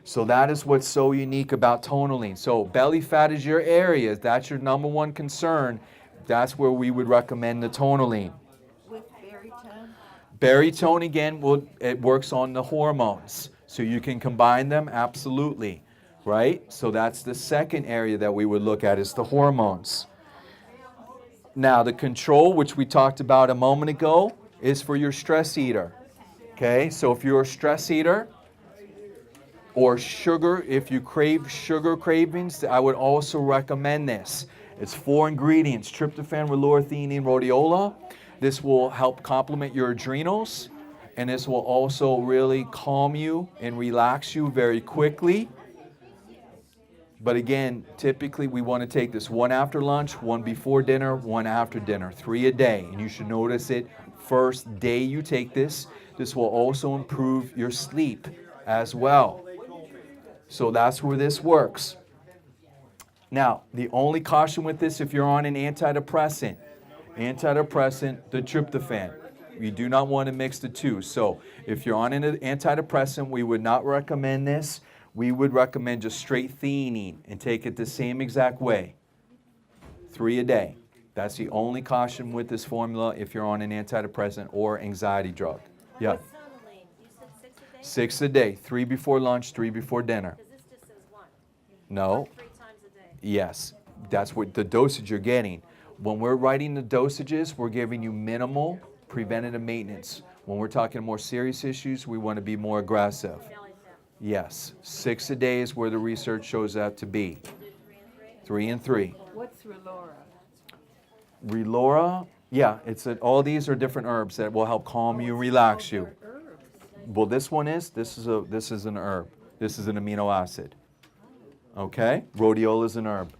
So that is what's so unique about Tonoline. So belly fat is your area. That's your #1 concern. That's where we would recommend the Tonoline. With Baritone? Baritone, again, it works on the hormones. So you can combine them, absolutely. Right? So that's the second area that we would look at is the hormones. Now, the control, which we talked about a moment ago, is for your stress eater. Okay, so if you're a stress eater or sugar, if you crave sugar cravings, I would also recommend this. It's 4 ingredients, tryptophan, L-theanine, rhodiola. This will help complement your adrenals, and this will also really calm you and relax you very quickly. But again, typically we want to take this 1 after lunch, 1 before dinner, 1 after dinner, 3 a day. And you should notice it first day you take this. This will also improve your sleep as well. So that's where this works. Now, the only caution with this, if you're on an antidepressant, the tryptophan, you do not want to mix the two. So if you're on an antidepressant, we would not recommend this. We would recommend just straight theanine and take it the same exact way, 3 a day. That's the only caution with this formula if you're on an antidepressant or anxiety drug. Yeah. What's Tonoline? You said 6 a day? 6 a day, 3 before lunch, 3 before dinner. Because this just says 1. No. 3 times a day. Yes, that's what the dosage you're getting. When we're writing the dosages, we're giving you minimal preventative maintenance. When we're talking more serious issues, we want to be more aggressive. Belly fat. Yes, 6 a day is where the research shows that to be. Do 3 and 3? 3 and 3. What's Relora? Relora, yeah, all these are different herbs that will help calm you, relax you. Herbs. Well, this is an herb. This is an amino acid. Okay, rhodiola is an herb.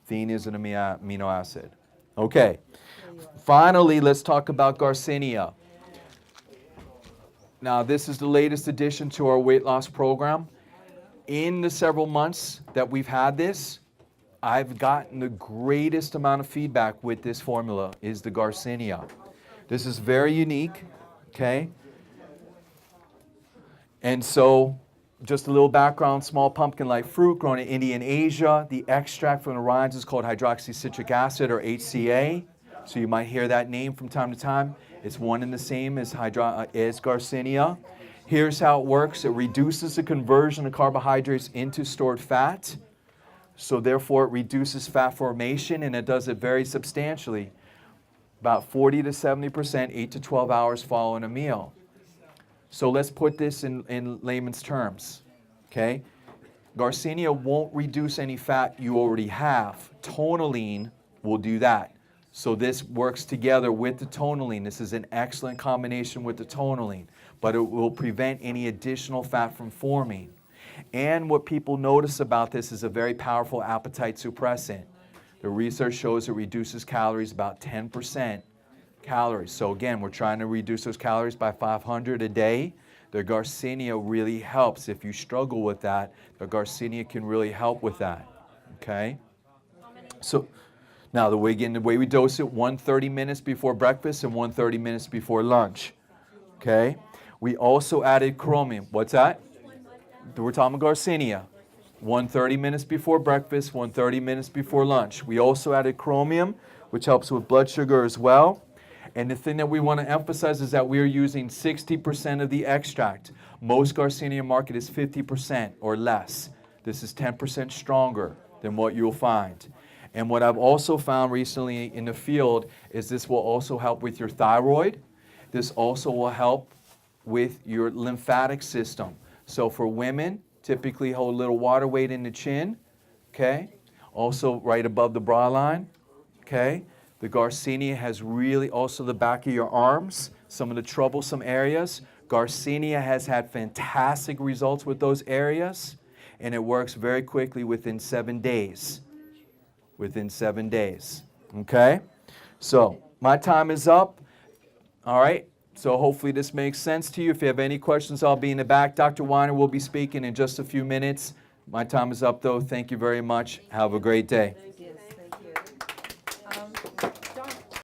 Theanine is an amino acid. Okay. Finally, let's talk about Garcinia. Now, this is the latest addition to our weight loss program. In the several months that we've had this, I've gotten the greatest amount of feedback with this formula is the Garcinia. This is very unique, okay? And so, just a little background, small pumpkin-like fruit grown in India and Asia. The extract from the rinds is called hydroxycitric acid, or HCA. So you might hear that name from time to time. It's one and the same as Garcinia. Here's how it works. It reduces the conversion of carbohydrates into stored fat. So therefore, it reduces fat formation, and it does it very substantially. About 40 to 70%, 8 to 12 hours following a meal. So let's put this in layman's terms, okay? Garcinia won't reduce any fat you already have. Tonalline will do that. So this works together with the tonalline. This is an excellent combination with the tonalline, but it will prevent any additional fat from forming. And what people notice about this is a very powerful appetite suppressant. The research shows it reduces calories about 10%. Calories. So again, we're trying to reduce those calories by 500 a day. The Garcinia really helps. If you struggle with that, the Garcinia can really help with that. Okay? So now the way we dose it, 1:30 minutes before breakfast and 1:30 minutes before lunch. Okay? We also added chromium. What's that? We're talking about Garcinia. 1:30 minutes before breakfast, 1:30 minutes before lunch. We also added chromium, which helps with blood sugar as well. And the thing that we want to emphasize is that we are using 60% of the extract. Most Garcinia market is 50% or less. This is 10% stronger than what you'll find. And what I've also found recently in the field is this will also help with your thyroid. This also will help with your lymphatic system. So for women, typically hold a little water weight in the chin, okay? Also right above the bra line, okay? The Garcinia has really also the back of your arms, some of the troublesome areas. Garcinia has had fantastic results with those areas, and it works very quickly within 7 days. Within 7 days, okay? So my time is up, all right? So hopefully this makes sense to you. If you have any questions, I'll be in the back. Dr. Weiner will be speaking in just a few minutes. My time is up, though. Thank you very much. Have a great day.